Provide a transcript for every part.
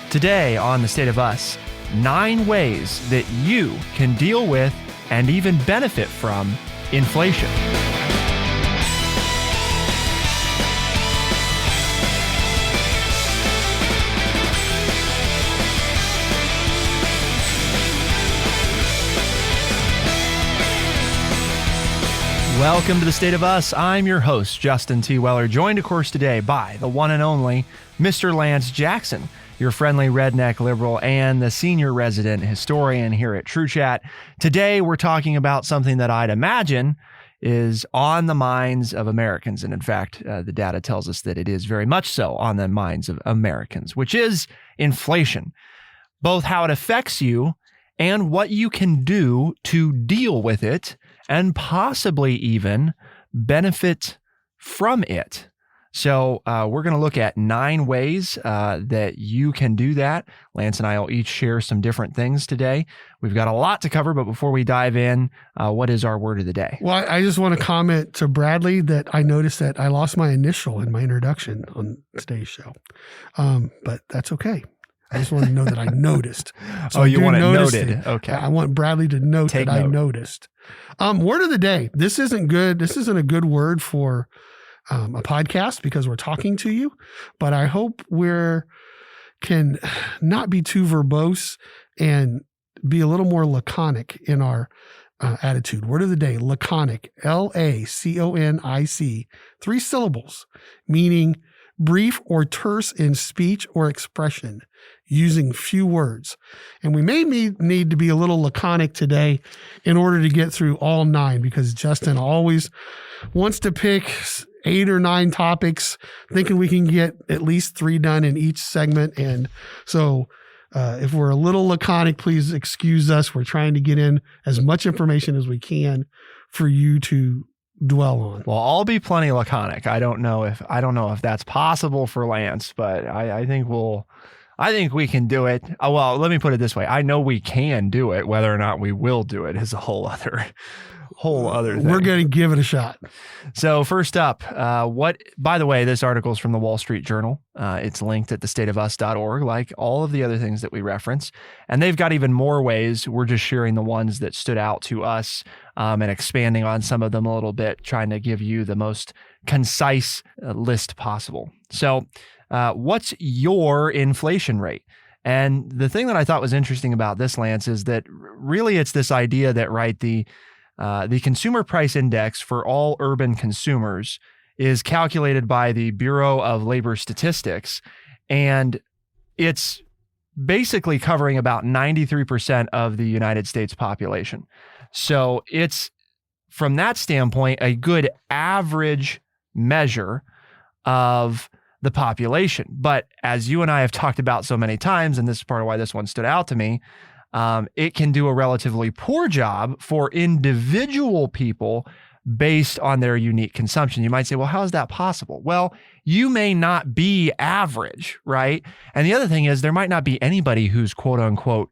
Today on The State of Us, 9 ways that you can deal with and even benefit from inflation. Welcome to The State of Us. I'm your host, Justin T. Weller, joined, of course, today by the one and only Mr. Lance Jackson, your friendly redneck liberal and the senior resident historian here at True Chat. Today, we're talking about something that I'd imagine is on the minds of Americans. And in fact, the data tells us that it is very much so on the minds of Americans, which is inflation, both how it affects you and what you can do to deal with it and possibly even benefit from it. So we're going to look at 9 ways that you can do that. Lance and I will each share some different things today. We've got a lot to cover, but before we dive in, what is our word of the day? Well, I just want to comment to Bradley that I noticed that I lost my initial in my introduction on today's show, but that's okay. I just want to know that I noticed. So you want it noted. Okay. I want Bradley to note Take that note. I noticed. Word of the day. This isn't good. This isn't a good word for a podcast because we're talking to you, but I hope can not be too verbose and be a little more laconic in our attitude. Word of the day, laconic, Laconic, 3 syllables, meaning brief or terse in speech or expression, using few words. And we may need to be a little laconic today in order to get through all 9, because Justin always wants to pick 8 or 9 topics, thinking we can get at least 3 done in each segment. And so if we're a little laconic, please excuse us. We're trying to get in as much information as we can for you to dwell on. Well, I'll be plenty laconic. I don't know if that's possible for Lance, but I think we can do it. Well, let me put it this way. I know we can do it. Whether or not we will do it is a whole other thing. We're going to give it a shot. So first up, by the way, this article is from the Wall Street Journal. It's linked at thestateofus.org, like all of the other things that we reference. And they've got even more ways. We're just sharing the ones that stood out to us and expanding on some of them a little bit, trying to give you the most concise list possible. So what's your inflation rate? And the thing that I thought was interesting about this, Lance, is that really it's this idea that, right, the Consumer Price Index for all urban consumers is calculated by the Bureau of Labor Statistics, and it's basically covering about 93% of the United States population. So it's, from that standpoint, a good average measure of the population. But as you and I have talked about so many times, and this is part of why this one stood out to me, it can do a relatively poor job for individual people based on their unique consumption. You might say, well, how is that possible? Well, you may not be average, right? And the other thing is there might not be anybody who's quote unquote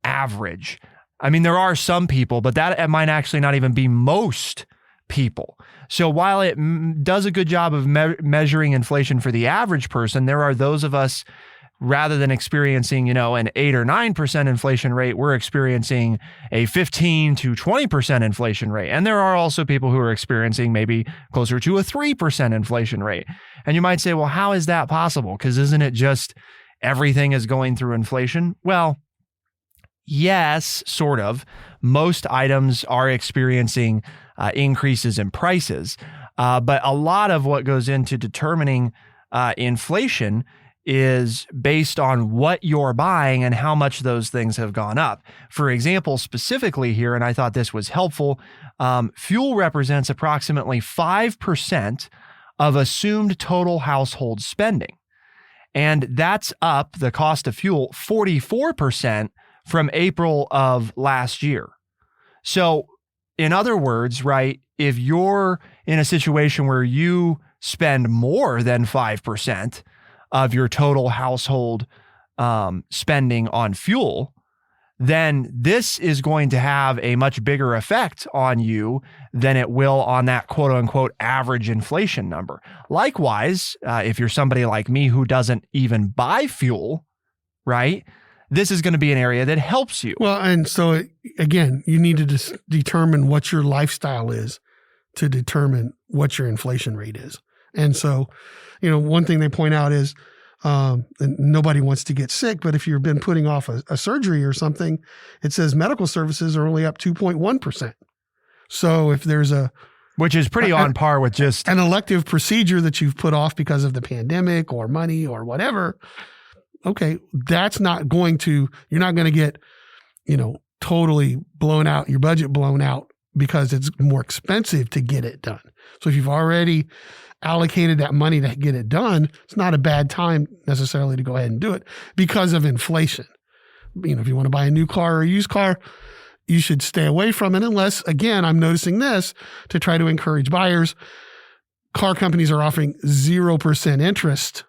average. I mean, there are some people, but that might actually not even be most people. So while it does a good job of measuring inflation for the average person, there are those of us, rather than experiencing, an 8 or 9% inflation rate, we're experiencing a 15 to 20% inflation rate. And there are also people who are experiencing maybe closer to a 3% inflation rate. And you might say, well, how is that possible? Because isn't it just everything is going through inflation? Well, yes, sort of. Most items are experiencing increases in prices. But a lot of what goes into determining inflation is based on what you're buying and how much those things have gone up. For example, specifically here, and I thought this was helpful, fuel represents approximately 5% of assumed total household spending. And that's up, the cost of fuel, 44% from April of last year. So in other words, right, if you're in a situation where you spend more than 5% of your total household spending on fuel, then this is going to have a much bigger effect on you than it will on that quote unquote average inflation number. Likewise, if you're somebody like me who doesn't even buy fuel right? This is going to be an area that helps you. Well, and so again, you need to determine what your lifestyle is to determine what your inflation rate is. And so, one thing they point out is, and nobody wants to get sick, but if you've been putting off a surgery or something, it says medical services are only up 2.1%. So if there's which is pretty on par with just an elective procedure that you've put off because of the pandemic or money or whatever, okay, that's not going to, you're not going to get, totally blown out, your budget blown out because it's more expensive to get it done. So if you've already allocated that money to get it done, it's not a bad time necessarily to go ahead and do it because of inflation. If you want to buy a new car or a used car, you should stay away from it unless, again, I'm noticing this to try to encourage buyers. Car companies are offering 0% interest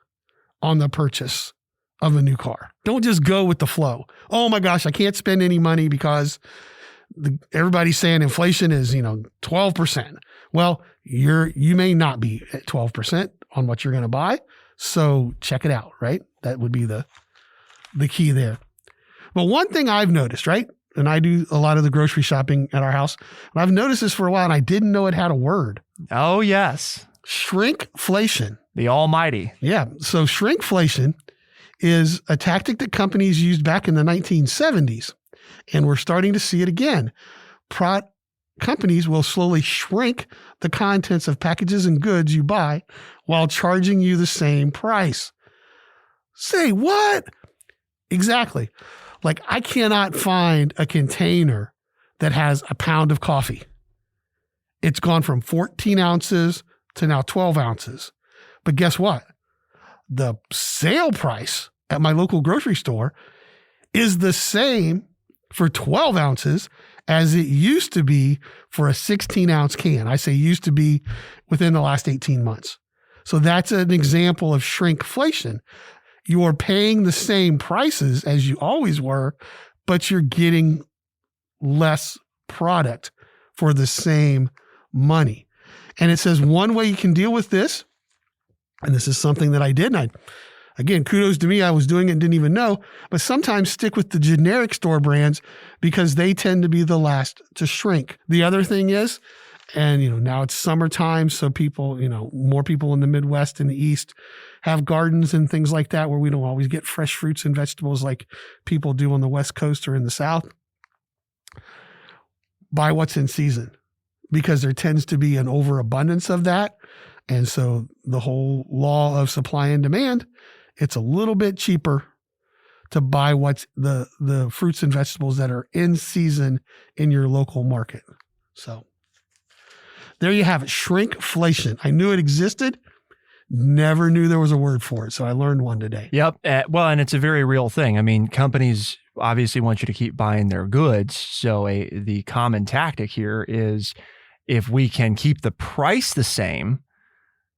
on the purchase of a new car. Don't just go with the flow. Oh my gosh, I can't spend any money because everybody's saying inflation is, 12%. Well, you may not be at 12% on what you're going to buy. So check it out, right? That would be the key there. But one thing I've noticed, right? And I do a lot of the grocery shopping at our house. And I've noticed this for a while and I didn't know it had a word. Oh, yes. Shrinkflation. The almighty. Yeah. So shrinkflation is a tactic that companies used back in the 1970s. And we're starting to see it again. Companies will slowly shrink the contents of packages and goods you buy while charging you the same price. Say what? Exactly. Like I cannot find a container that has a pound of coffee. It's gone from 14 ounces to now 12 ounces. But guess what? The sale price at my local grocery store is the same for 12 ounces as it used to be for a 16-ounce can. I say used to be within the last 18 months. So that's an example of shrinkflation. You are paying the same prices as you always were, but you're getting less product for the same money. And it says one way you can deal with this, and this is something that I did, and again, kudos to me, I was doing it and didn't even know, but sometimes stick with the generic store brands because they tend to be the last to shrink. The other thing is, and now it's summertime, so people, more people in the Midwest and the East have gardens and things like that where we don't always get fresh fruits and vegetables like people do on the West Coast or in the South. Buy what's in season because there tends to be an overabundance of that. And so the whole law of supply and demand, it's a little bit cheaper to buy what's the fruits and vegetables that are in season in your local market. So there you have it. Shrinkflation. I knew it existed. Never knew there was a word for it. So I learned one today. Yep. Well, and it's a very real thing. I mean, companies obviously want you to keep buying their goods. So the common tactic here is if we can keep the price the same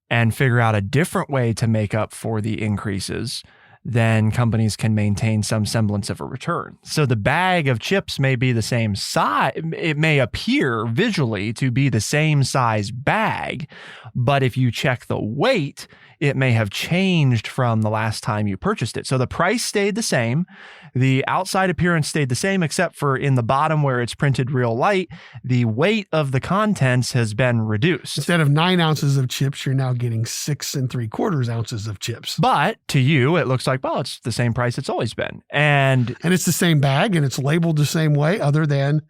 and figure out a different way to make up for the increases, then companies can maintain some semblance of a return. So the bag of chips may be the same size. It may appear visually to be the same size bag, but if you check the weight, it may have changed from the last time you purchased it. So the price stayed the same. The outside appearance stayed the same, except for in the bottom where it's printed real light, the weight of the contents has been reduced. Instead of 9 ounces of chips, you're now getting 6 3/4 ounces of chips. But to you, it looks like, well, it's the same price it's always been. And it's the same bag and it's labeled the same way other than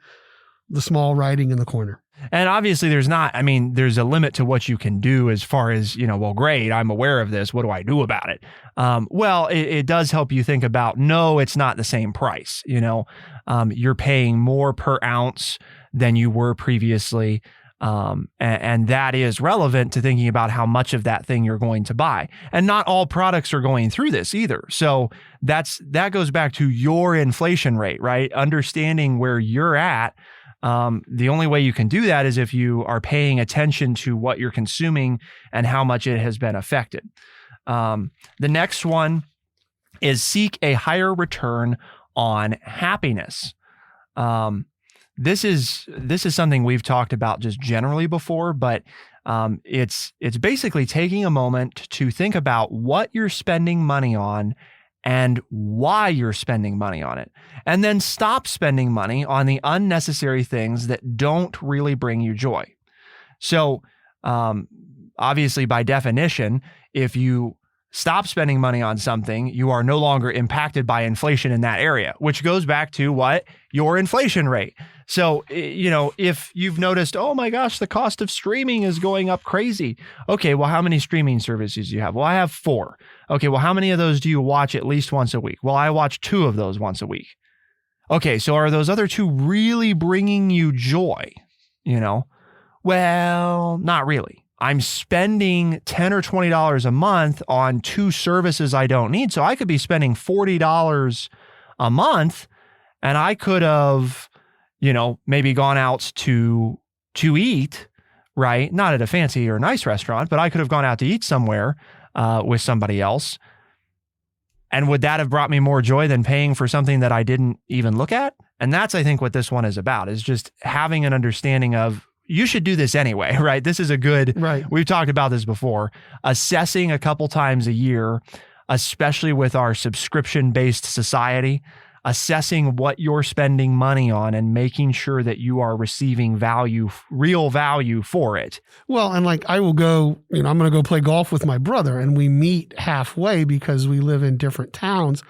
the small writing in the corner. And obviously there's a limit to what you can do as far as, well, great, I'm aware of this. What do I do about it? Well, it does help you think about, no, it's not the same price. You're paying more per ounce than you were previously. And that is relevant to thinking about how much of that thing you're going to buy. And not all products are going through this either. So that goes back to your inflation rate, right? Understanding where you're at. The only way you can do that is if you are paying attention to what you're consuming and how much it has been affected. The next one is seek a higher return on happiness. This is something we've talked about just generally before, but it's basically taking a moment to think about what you're spending money on and why you're spending money on it. And then stop spending money on the unnecessary things that don't really bring you joy. So, obviously, by definition, if you stop spending money on something, you are no longer impacted by inflation in that area, which goes back to what? Your inflation rate. So, if you've noticed, oh my gosh, the cost of streaming is going up crazy. Okay, well, how many streaming services do you have? Well, I have 4. Okay, well, how many of those do you watch at least once a week? Well, I watch 2 of those once a week. Okay, so are those other 2 really bringing you joy? Well, not really. I'm spending $10 or $20 a month on 2 services I don't need. So I could be spending $40 a month, and I could have, maybe gone out to eat, right? Not at a fancy or nice restaurant, but I could have gone out to eat somewhere with somebody else. And would that have brought me more joy than paying for something that I didn't even look at? And that's, I think, what this one is about, is just having an understanding of, you should do this anyway, right? This is a good, Right. We've talked about this before, assessing a couple times a year, especially with our subscription-based society, assessing what you're spending money on and making sure that you are receiving value, real value for it. Well, and like I will go, I'm going to go play golf with my brother, and we meet halfway because we live in different towns.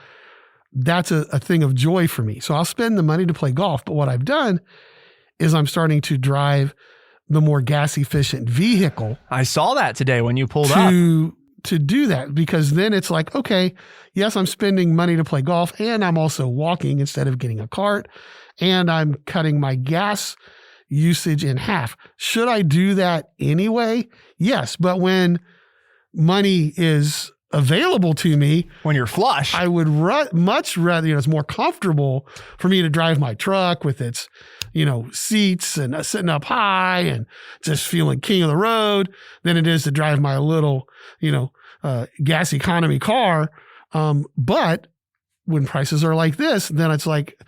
That's a thing of joy for me. So I'll spend the money to play golf. But what I've done is I'm starting to drive the more gas efficient vehicle. I saw that today when you pulled up. To do that, because then it's like, okay, yes, I'm spending money to play golf, and I'm also walking instead of getting a cart, and I'm cutting my gas usage in half. Should I do that anyway? Yes. But when money is available to me, when you're flush, I would much rather, it's more comfortable for me to drive my truck with its, seats and sitting up high and just feeling king of the road than it is to drive my little, gas economy car. But when prices are like this, then it's like,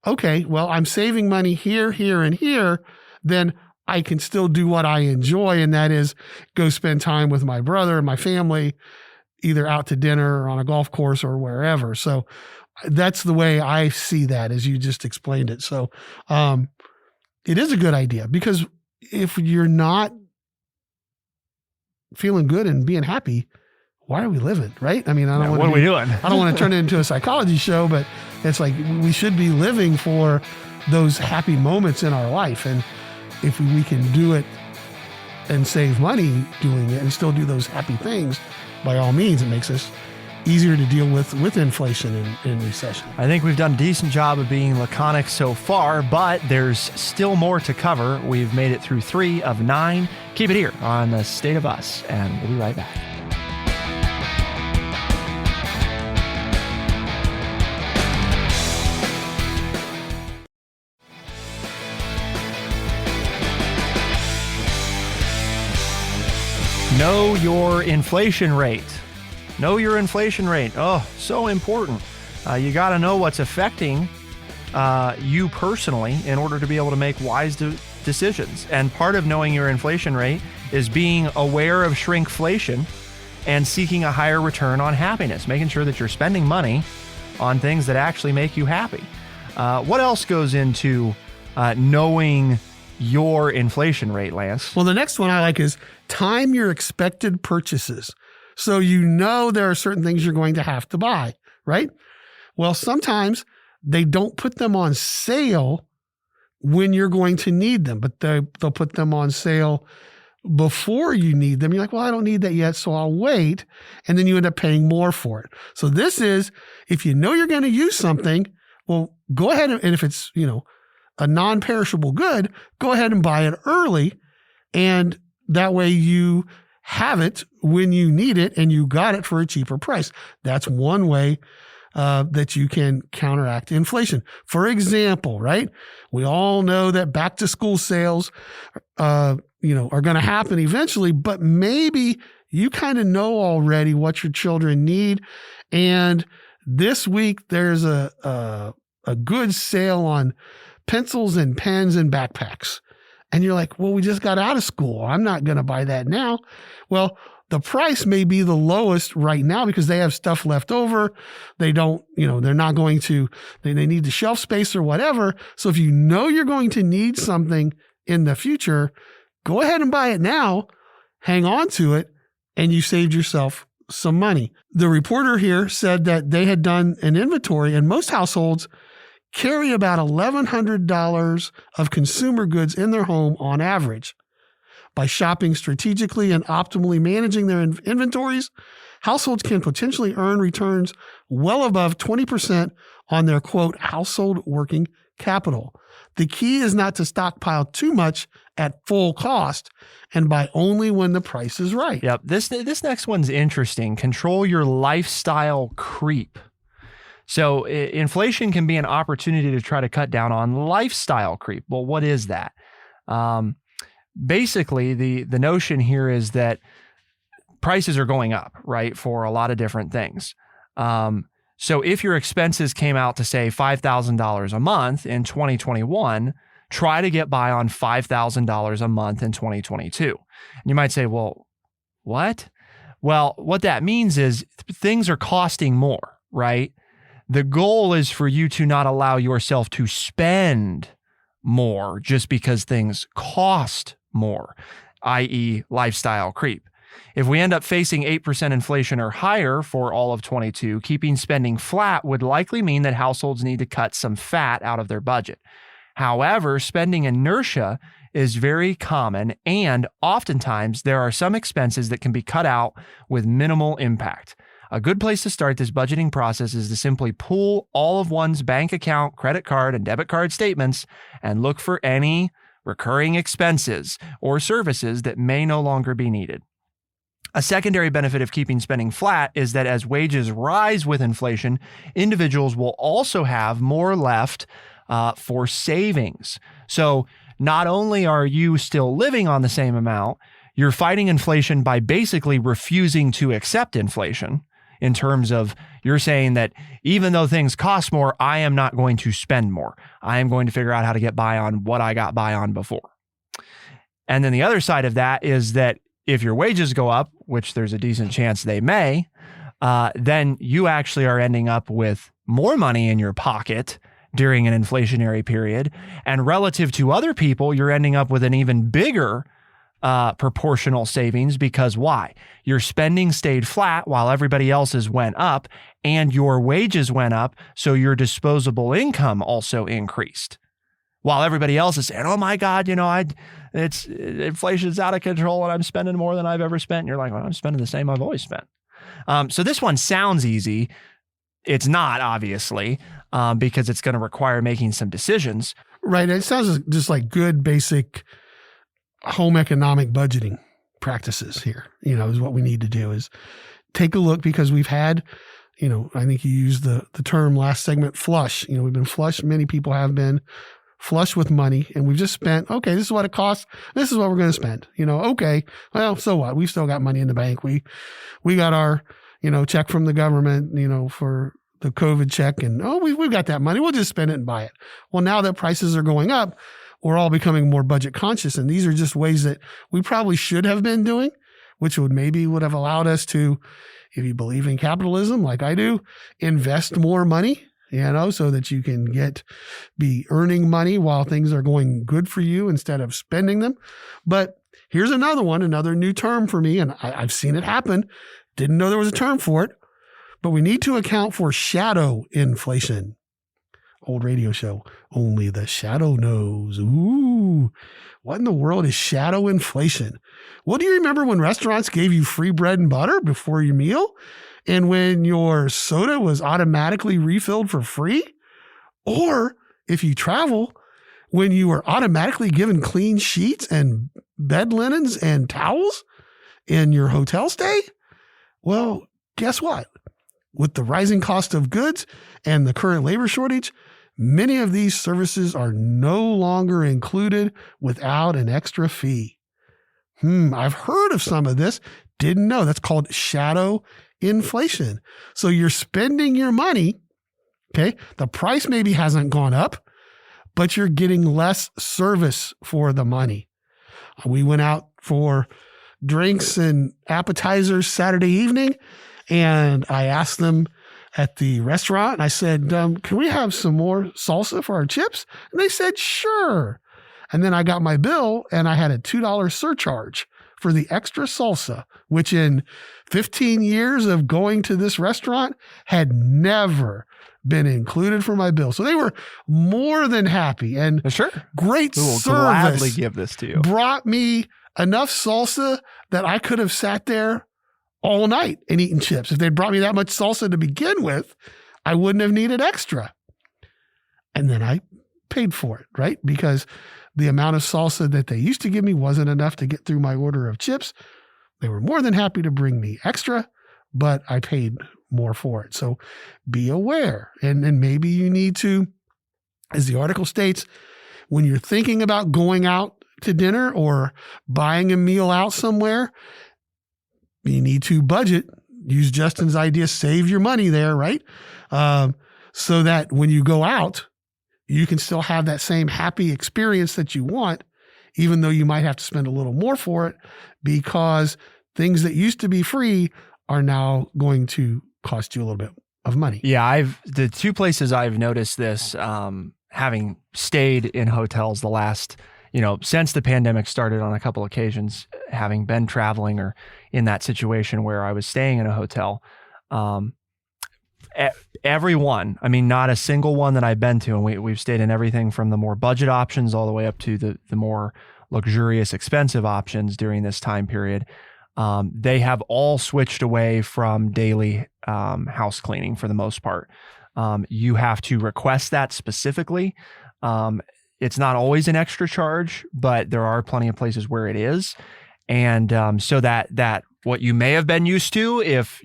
okay, well, I'm saving money here, and here, then I can still do what I enjoy. And that is go spend time with my brother and my family, either out to dinner or on a golf course or wherever. So that's the way I see that, as you just explained it. So it is a good idea, because if you're not feeling good and being happy, why are we living, right? I mean, what are we doing? I don't want to turn it into a psychology show, but it's like we should be living for those happy moments in our life. And if we can do it and save money doing it and still do those happy things, by all means, it makes us easier to deal with inflation and recession. I think we've done a decent job of being laconic so far, but there's still more to cover. We've made it through 3 of 9. Keep it here on The State of Us, and we'll be right back. Know your inflation rate. Know your inflation rate. Oh, so important. You got to know what's affecting you personally in order to be able to make wise decisions. And part of knowing your inflation rate is being aware of shrinkflation and seeking a higher return on happiness, making sure that you're spending money on things that actually make you happy. What else goes into knowing your inflation rate, Lance? Well, the next one I like is time your expected purchases. So there are certain things you're going to have to buy, right? Well, sometimes they don't put them on sale when you're going to need them, but they'll put them on sale before you need them. You're like, well, I don't need that yet, so I'll wait. And then you end up paying more for it. So this is, if you know you're going to use something, well, go ahead and if it's, a non-perishable good, go ahead and buy it early. And that way you have it when you need it and you got it for a cheaper price. That's one way that you can counteract inflation. For example, right? We all know that back to school sales, are going to happen eventually, but maybe you kind of know already what your children need. And this week there's a good sale on pencils and pens and backpacks. And you're like, well, we just got out of school. I'm not going to buy that now. Well, The price may be the lowest right now because they have stuff left over. They don't, they're not going to, they need the shelf space or whatever. So if you know you're going to need something in the future, go ahead and buy it now, hang on to it, and you saved yourself some money. The reporter here said that they had done an inventory, and most households carry about $1,100 of consumer goods in their home on average. By shopping strategically and optimally managing their inventories, households can potentially earn returns well above 20% on their, quote, household working capital. The key is not to stockpile too much at full cost and buy only when the price is right. Yep. This next one's interesting. Control your lifestyle creep. So inflation can be an opportunity to try to cut down on lifestyle creep. Well, what is that? Basically, the notion here is that prices are going up, right, for a lot of different things. So if your expenses came out to, say, $5,000 a month in 2021, try to get by on $5,000 a month in 2022. And you might say, well, what? Well, what that means is things are costing more, right? The goal is for you to not allow yourself to spend more just because things cost more, i.e. lifestyle creep. If we end up facing 8% inflation or higher for all of 22, keeping spending flat would likely mean that households need to cut some fat out of their budget. However, spending inertia is very common, and oftentimes there are some expenses that can be cut out with minimal impact. A good place to start this budgeting process is to simply pull all of one's bank account, credit card, and debit card statements and look for any recurring expenses or services that may no longer be needed. A secondary benefit of keeping spending flat is that as wages rise with inflation, individuals will also have more left for savings. So not only are you still living on the same amount, you're fighting inflation by basically refusing to accept inflation. In terms of you're saying that even though things cost more, I am not going to spend more. I am going to figure out how to get by on what I got by on before. And then the other side of that is that if your wages go up, which there's a decent chance they may, then you actually are ending up with more money in your pocket during an inflationary period. And relative to other people, you're ending up with an even bigger proportional savings because why? Your spending stayed flat while everybody else's went up and your wages went up. So your disposable income also increased while everybody else is saying, oh my God, inflation's out of control and I'm spending more than I've ever spent. And you're like, well, I'm spending the same I've always spent. So this one sounds easy. It's not, obviously, because it's going to require making some decisions. Right. It sounds just like good basic home economic budgeting practices here, is what we need to do is take a look because we've had, I think you used the term last segment, flush. We've been flush. Many people have been flush with money and we've just spent, okay, this is what it costs. This is what we're going to spend, okay, well, so what? We've still got money in the bank. We got our, check from the government, for the COVID check and, we've got that money. We'll just spend it and buy it. Well, now that prices are going up, we're all becoming more budget conscious. And these are just ways that we probably should have been doing, which would have allowed us to, if you believe in capitalism, like I do, invest more money, so that you can be earning money while things are going good for you instead of spending them. But here's another new term for me. And I've seen it happen. Didn't know there was a term for it, but we need to account for shadow inflation. Old radio show. Only the shadow knows. Ooh, what in the world is shadow inflation? Well, do you remember when restaurants gave you free bread and butter before your meal? And when your soda was automatically refilled for free? Or if you travel, when you were automatically given clean sheets and bed linens and towels in your hotel stay? Well, guess what? With the rising cost of goods and the current labor shortage, many of these services are no longer included without an extra fee. I've heard of some of this. Didn't know. That's called shadow inflation. So you're spending your money. Okay. The price maybe hasn't gone up, but you're getting less service for the money. We went out for drinks and appetizers Saturday evening. And I asked them at the restaurant, and I said, can we have some more salsa for our chips? And they said, sure. And then I got my bill and I had a $2 surcharge for the extra salsa, which in 15 years of going to this restaurant had never been included for my bill. So they were more than happy, and Sure. great We will service gladly give this to you. brought me enough salsa that I could have sat there all night and eaten chips. If they'd brought me that much salsa to begin with, I wouldn't have needed extra. And then I paid for it, right? Because the amount of salsa that they used to give me wasn't enough to get through my order of chips. They were more than happy to bring me extra, but I paid more for it. So be aware. And maybe you need to, as the article states, when you're thinking about going out to dinner or buying a meal out somewhere, you need to budget. Use Justin's idea, save your money there, right? So that when you go out, you can still have that same happy experience that you want, even though you might have to spend a little more for it, because things that used to be free are now going to cost you a little bit of money. Yeah, the two places I've noticed this, having stayed in hotels the last, since the pandemic started on a couple occasions, having been traveling or in that situation where I was staying in a hotel, everyone, not a single one that I've been to, and we've stayed in everything from the more budget options all the way up to the more luxurious, expensive options during this time period. They have all switched away from daily house cleaning for the most part. You have to request that specifically. It's not always an extra charge, but there are plenty of places where it is. And so that what you may have been used to if,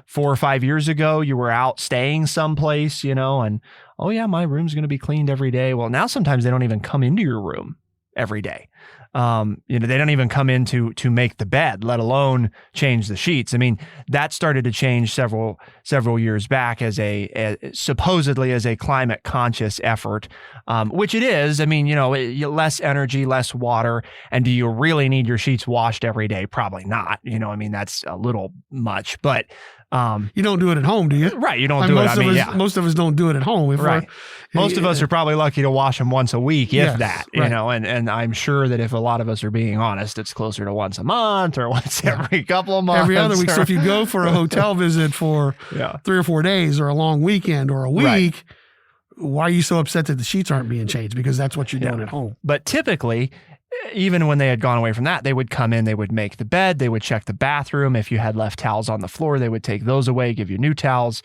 4 or 5 years ago, you were out staying someplace, and, oh yeah, my room's going to be cleaned every day. Well, now sometimes they don't even come into your room every day. They don't even come in to make the bed, let alone change the sheets. That started to change several years back as supposedly as a climate conscious effort, which it is. Less energy, less water. And do you really need your sheets washed every day? Probably not. That's a little much, but you don't do it at home, do you? Right. You don't do it. Most of us don't do it at home. Right. Most of us are probably lucky to wash them once a week, if that, right. and I'm sure that if a lot of us are being honest, it's closer to once a month or once every couple of months. Every other week. So if you go for a hotel visit for 3 or 4 days or a long weekend or a week, why are you so upset that the sheets aren't being changed? Because that's what you're doing at home. But typically, even when they had gone away from that, they would come in, they would make the bed, they would check the bathroom. If you had left towels on the floor, they would take those away, give you new towels.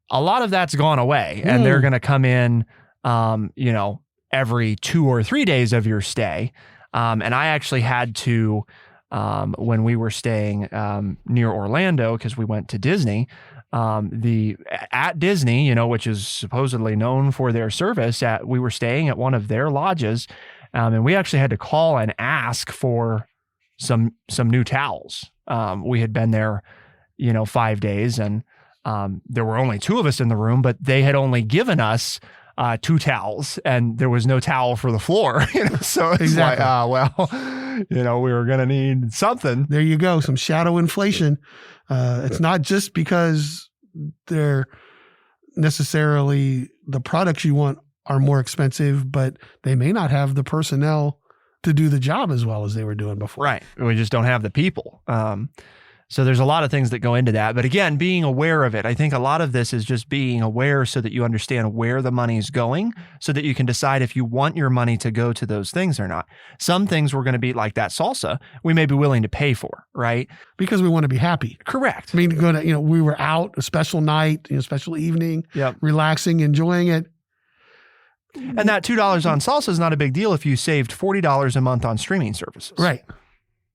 A lot of that's gone away, and they're going to come in, every 2 or 3 days of your stay. And I actually had to, when we were staying near Orlando, because we went to Disney, at Disney, which is supposedly known for their service, we were staying at one of their lodges. And we actually had to call and ask for some new towels. We had been there, 5 days, and there were only 2 of us in the room, but they had only given us 2 towels, and there was no towel for the floor. So it's exactly. We were going to need something. There you go. Some shadow inflation. It's not just because they're necessarily the products you want are more expensive, but they may not have the personnel to do the job as well as they were doing before. Right. We just don't have the people. So there's a lot of things that go into that. But again, being aware of it, I think a lot of this is just being aware so that you understand where the money's going, so that you can decide if you want your money to go to those things or not. Some things we're going to be like that salsa, we may be willing to pay for, right? Because we want to be happy. Correct. We were out, a special night, special evening, relaxing, enjoying it. And that $2 on salsa is not a big deal if you saved $40 a month on streaming services. Right.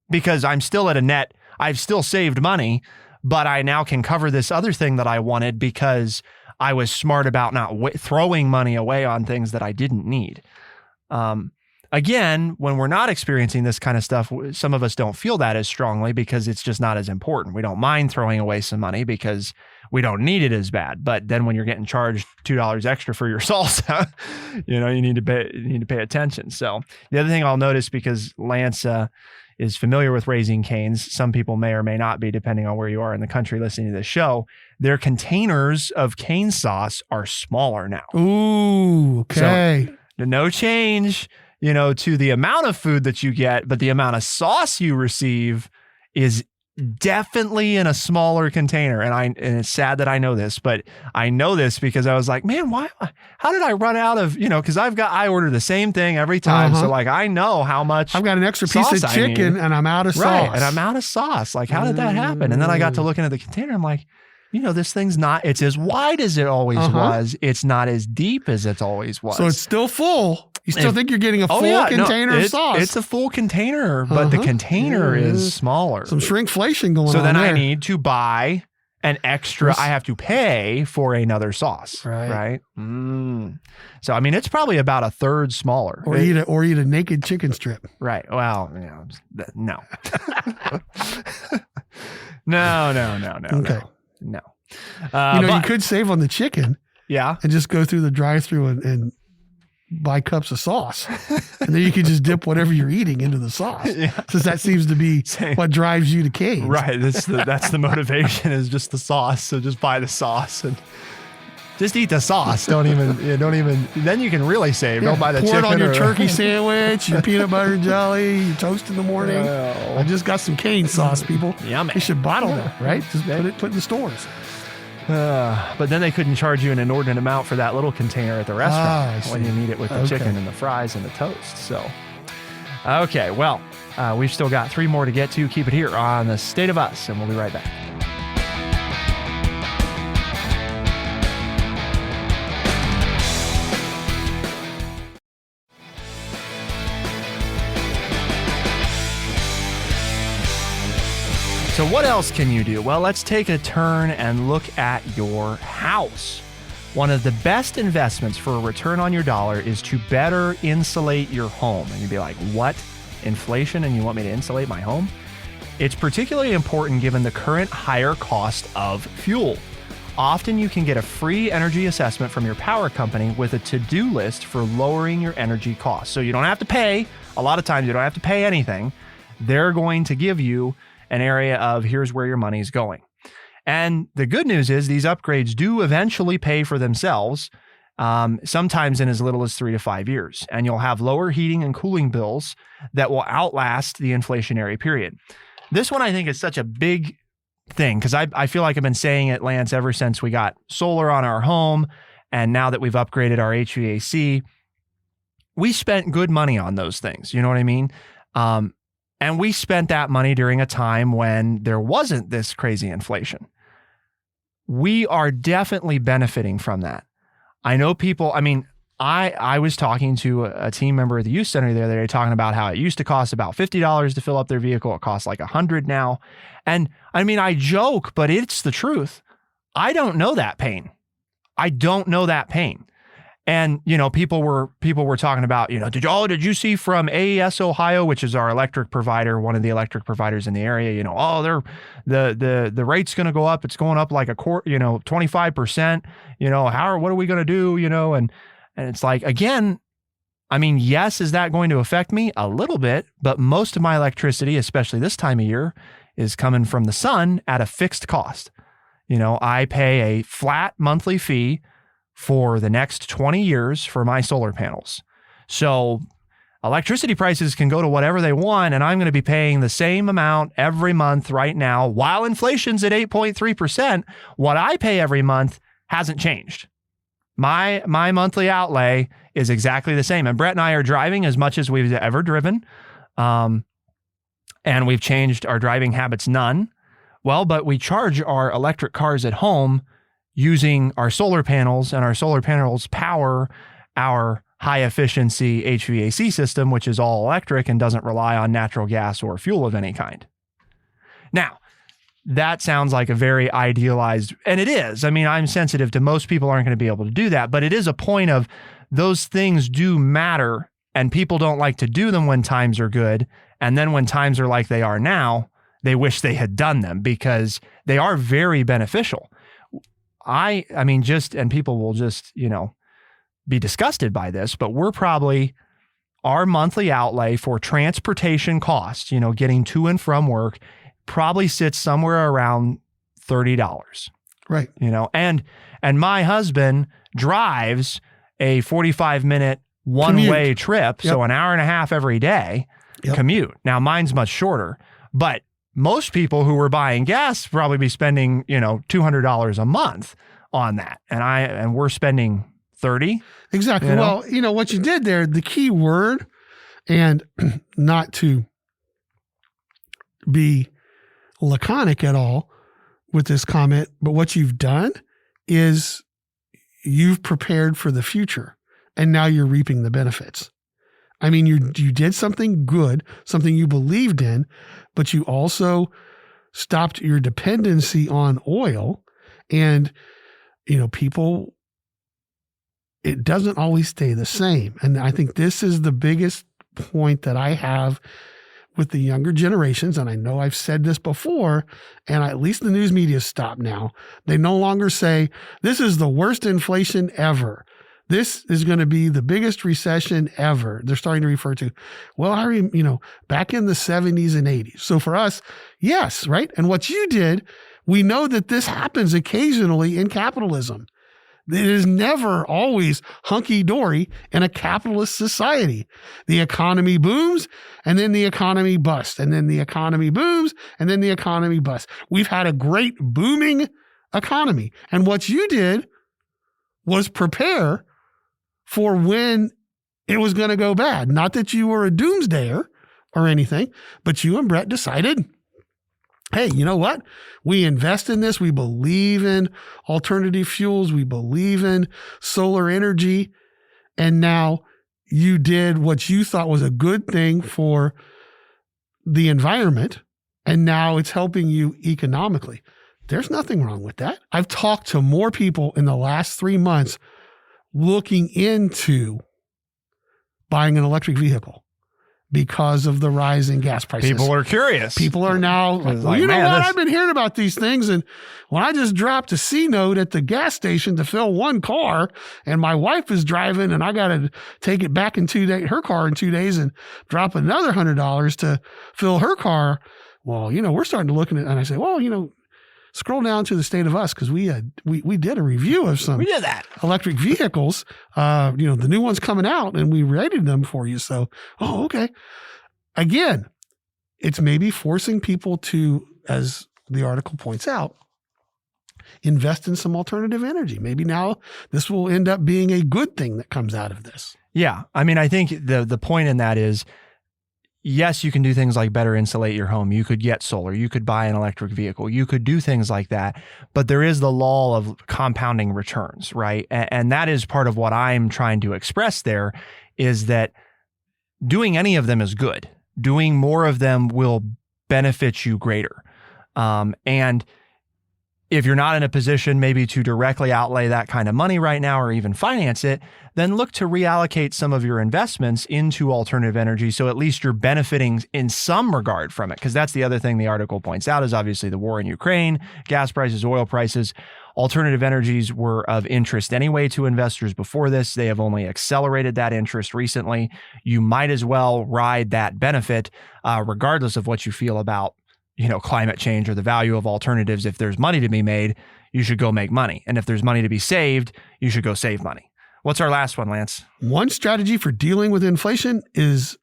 Because I'm still at a net, I've still saved money, but I now can cover this other thing that I wanted because I was smart about not throwing money away on things that I didn't need. Again, when we're not experiencing this kind of stuff, some of us don't feel that as strongly because it's just not as important. We don't mind throwing away some money because we don't need it as bad. But then when you're getting charged $2 extra for your salsa, you need to pay attention. So the other thing I'll notice, because Lance, is familiar with Raising Cane's, some people may or may not be, depending on where you are in the country listening to this show, their containers of cane sauce are smaller now. Ooh, okay. So, no change, to the amount of food that you get, but the amount of sauce you receive is definitely in a smaller container. And it's sad that I know this, but I know this because I was like, man, how did I run out of, because I order the same thing every time. So like, I know how much I've got an extra piece of chicken and I'm out of sauce. Right. And I'm out of sauce. Like, how did that happen? And then I got to looking at the container. I'm like, this thing's it's as wide as it always was. It's not as deep as it always was. So it's still full. You still think you're getting a full container of sauce. It's a full container, but the container is smaller. Some shrinkflation going on. So then there. I need to buy an extra, I have to pay for another sauce. Right. So, I mean, it's probably about a third smaller. Or eat a naked chicken strip. Right. Well, no. No. Okay. No. You could save on the chicken. Yeah. And just go through the drive-thru and buy cups of sauce. And then you can just dip whatever you're eating into the sauce. Since that seems to be what drives you to Cane's. Right. That's the motivation is just the sauce. So just buy the sauce and just eat the sauce. Don't even, then you can really save. Don't buy the chicken. Pour it on your turkey sandwich, your peanut butter and jelly, your toast in the morning. I just got some Cane's sauce, people. Yummy. You should bottle that, right? Just put it in the stores. But then they couldn't charge you an inordinate amount for that little container at the restaurant when you need it with the chicken and the fries and the toast. So, okay, well, we've still got 3 more to get to. Keep it here on The State of Us, and we'll be right back. So what else can you do? Well, let's take a turn and look at your house. One of the best investments for a return on your dollar is to better insulate your home. And you'd be like, what? Inflation and you want me to insulate my home? It's particularly important given the current higher cost of fuel. Often you can get a free energy assessment from your power company with a to-do list for lowering your energy costs. So you don't have to pay. A lot of times you don't have to pay anything. They're going to give you an area of here's where your money's going. And the good news is these upgrades do eventually pay for themselves, sometimes in as little as 3 to 5 years. And you'll have lower heating and cooling bills that will outlast the inflationary period. This one I think is such a big thing because I feel like I've been saying it, Lance, ever since we got solar on our home. And now that we've upgraded our HVAC, we spent good money on those things. You know what I mean? And we spent that money during a time when there wasn't this crazy inflation. We are definitely benefiting from that. I know people, I was talking to a team member at the youth center the other day talking about how it used to cost about $50 to fill up their vehicle. It costs like $100 now. And I joke, but it's the truth. I don't know that pain. And, people were talking about, did you see from AES Ohio, which is our electric provider, one of the electric providers in the area, the rate's going to go up. It's going up like 25%, what are we going to do? And it's like, again, yes, is that going to affect me? A little bit, but most of my electricity, especially this time of year, is coming from the sun at a fixed cost. I pay a flat monthly fee for the next 20 years for my solar panels. So electricity prices can go to whatever they want, and I'm going to be paying the same amount every month right now. While inflation's at 8.3%, what I pay every month hasn't changed. My monthly outlay is exactly the same. And Brett and I are driving as much as we've ever driven. And we've changed our driving habits none. Well, but we charge our electric cars at home using our solar panels, and our solar panels power our high efficiency HVAC system, which is all electric and doesn't rely on natural gas or fuel of any kind. Now, that sounds like a very idealized, and it is. I'm sensitive to most people aren't going to be able to do that, but it is a point of those things do matter, and people don't like to do them when times are good. And then when times are like they are now, they wish they had done them because they are very beneficial. And people will just, be disgusted by this, but we're probably our monthly outlay for transportation costs, getting to and from work, probably sits somewhere around $30. Right. And my husband drives a 45-minute one-way trip, so an hour and a half every day commute. Now mine's much shorter, but most people who were buying gas probably be spending, $200 a month on that. And we're spending 30. Exactly. Well, what you did there, the key word, and not to be laconic at all with this comment, but what you've done is you've prepared for the future, and now you're reaping the benefits. I mean, you did something good, something you believed in, but you also stopped your dependency on oil. And, people, it doesn't always stay the same. And I think this is the biggest point that I have with the younger generations. And I know I've said this before, and at least the news media stopped now. They no longer say, this is the worst inflation ever. This is going to be the biggest recession ever. They're starting to refer to, back in the 70s and 80s. So for us, yes, right? And what you did, we know that this happens occasionally in capitalism. It is never always hunky-dory in a capitalist society. The economy booms, and then the economy busts, and then the economy booms, and then the economy busts. We've had a great booming economy. And what you did was prepare for when it was going to go bad. Not that you were a doomsdayer or anything, but you and Brett decided, hey, you know what? We invest in this. We believe in alternative fuels. We believe in solar energy. And now you did what you thought was a good thing for the environment. And now it's helping you economically. There's nothing wrong with that. I've talked to more people in the last 3 months looking into buying an electric vehicle because of the rise in gas prices. People are curious. People are now like, I've been hearing about these things. And when I just dropped a C note at the gas station to fill one car, and my wife is driving, and I got to take it back in 2 days, her car in 2 days, and drop another $100 to fill her car. Well, we're starting to look at it, and I say, scroll down to the State of Us, because we did a review of some electric vehicles, the new ones coming out, and we rated them for you. So, okay. Again, it's maybe forcing people to, as the article points out, invest in some alternative energy. Maybe now this will end up being a good thing that comes out of this. Yeah. I mean, I think the point in that is, yes, you can do things like better insulate your home. You could get solar. You could buy an electric vehicle. You could do things like that. But there is the law of compounding returns, right? And that is part of what I'm trying to express there, is that doing any of them is good. Doing more of them will benefit you greater. And if you're not in a position maybe to directly outlay that kind of money right now or even finance it, then look to reallocate some of your investments into alternative energy, so at least you're benefiting in some regard from it. Because that's the other thing the article points out, is obviously the war in Ukraine, gas prices, oil prices. Alternative energies were of interest anyway to investors before this. They have only accelerated that interest recently. You might as well ride that benefit, regardless of what you feel about climate change or the value of alternatives. If there's money to be made, you should go make money. And if there's money to be saved, you should go save money. What's our last one, Lance? One strategy for dealing with inflation is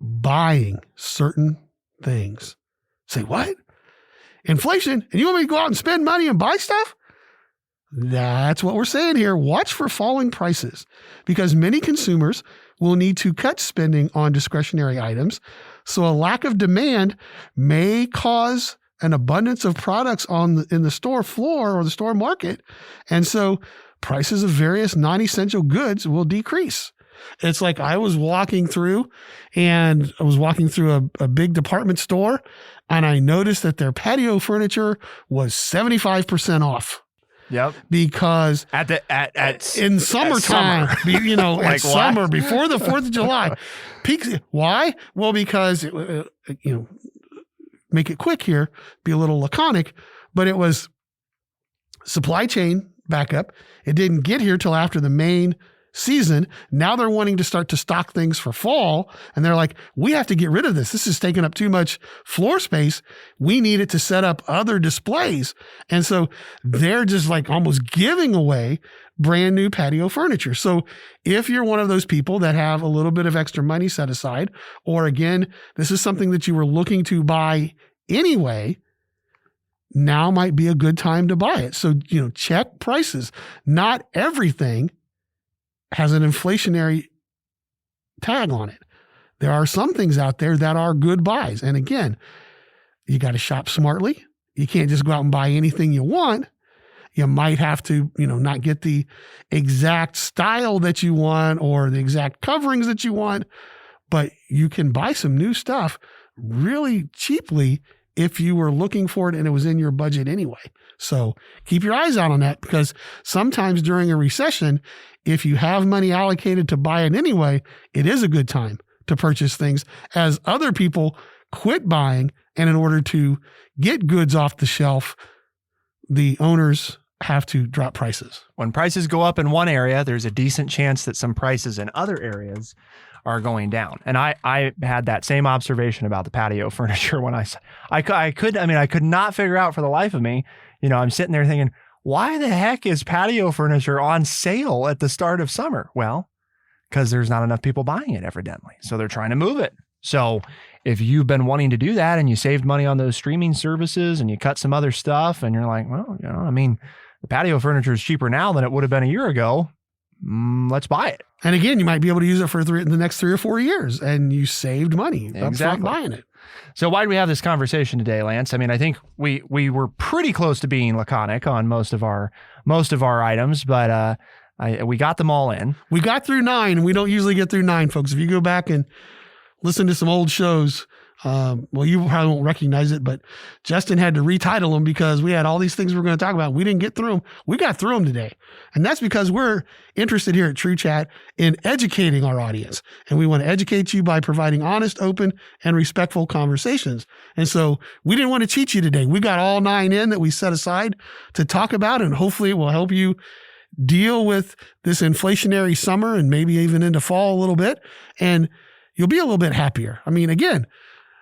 buying certain things. Say, what? Inflation? And you want me to go out and spend money and buy stuff? That's what we're saying here. Watch for falling prices, because many consumers will need to cut spending on discretionary items. So a lack of demand may cause an abundance of products in the store floor or the store market. And so prices of various non-essential goods will decrease. It's like I was walking through a big department store, and I noticed that their patio furniture was 75% off. Yep. Because in summertime, at summer before the 4th of July, peaks. Why? Well, because make it quick here, be a little laconic, but it was supply chain backup. It didn't get here till after the main season. Now they're wanting to start to stock things for fall. And they're like, we have to get rid of this. This is taking up too much floor space. We need it to set up other displays. And so they're just like almost giving away brand new patio furniture. So if you're one of those people that have a little bit of extra money set aside, or again, this is something that you were looking to buy anyway, now might be a good time to buy it. So, check prices. Not everything has an inflationary tag on it. There are some things out there that are good buys. And again, you got to shop smartly. You can't just go out and buy anything you want. You might have to, not get the exact style that you want or the exact coverings that you want, but you can buy some new stuff really cheaply if you were looking for it and it was in your budget anyway. So keep your eyes out on that, because sometimes during a recession, if you have money allocated to buy it anyway, it is a good time to purchase things as other people quit buying. And in order to get goods off the shelf, the owners have to drop prices. When prices go up in one area, there's a decent chance that some prices in other areas are going down. And I had that same observation about the patio furniture when I could not figure out for the life of me. I'm sitting there thinking, why the heck is patio furniture on sale at the start of summer? Well, because there's not enough people buying it, evidently. So they're trying to move it. So if you've been wanting to do that and you saved money on those streaming services and you cut some other stuff and you're like, well, the patio furniture is cheaper now than it would have been a year ago. Let's buy it. And again, you might be able to use it for the next 3 or 4 years, and you saved money upfront buying it. So why do we have this conversation today, Lance? I think we were pretty close to being laconic on most of our items, but we got them all in. We got through 9, and we don't usually get through 9, folks. If you go back and listen to some old shows, you probably won't recognize it, but Justin had to retitle them because we had all these things we were going to talk about. We didn't get through them. We got through them today. And that's because we're interested here at True Chat in educating our audience. And we want to educate you by providing honest, open, and respectful conversations. And so we didn't want to cheat you today. We got all 9 in that we set aside to talk about, and hopefully it will help you deal with this inflationary summer and maybe even into fall a little bit. And you'll be a little bit happier. Again,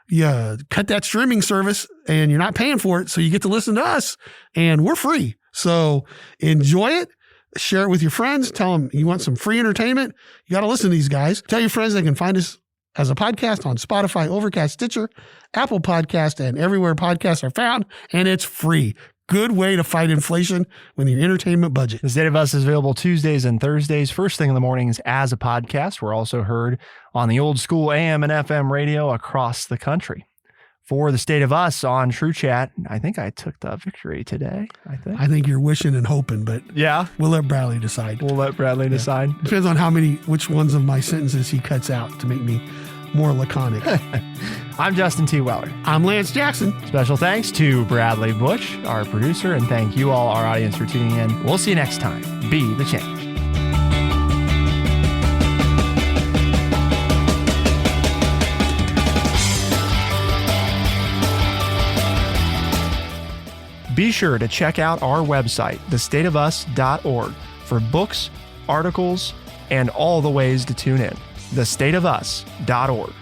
you cut that streaming service and you're not paying for it. So you get to listen to us and we're free. So enjoy it. Share it with your friends. Tell them you want some free entertainment. You got to listen to these guys. Tell your friends they can find us as a podcast on Spotify, Overcast, Stitcher, Apple Podcast, and everywhere podcasts are found. And it's free. Good way to fight inflation with your entertainment budget. The State of Us is available Tuesdays and Thursdays, first thing in the mornings as a podcast. We're also heard on the old school AM and FM radio across the country. For the State of Us on True Chat, I think I took the victory today. I think you're wishing and hoping, but yeah, we'll let Bradley decide. Decide. Depends on which ones of my sentences he cuts out to make me more laconic. I'm Justin T. Weller. I'm Lance Jackson. Special thanks to Bradley Butch, our producer, and thank you all, our audience, for tuning in. We'll see you next time. Be the change. Be sure to check out our website, thestateofus.org, for books, articles, and all the ways to tune in. thestateofus.org.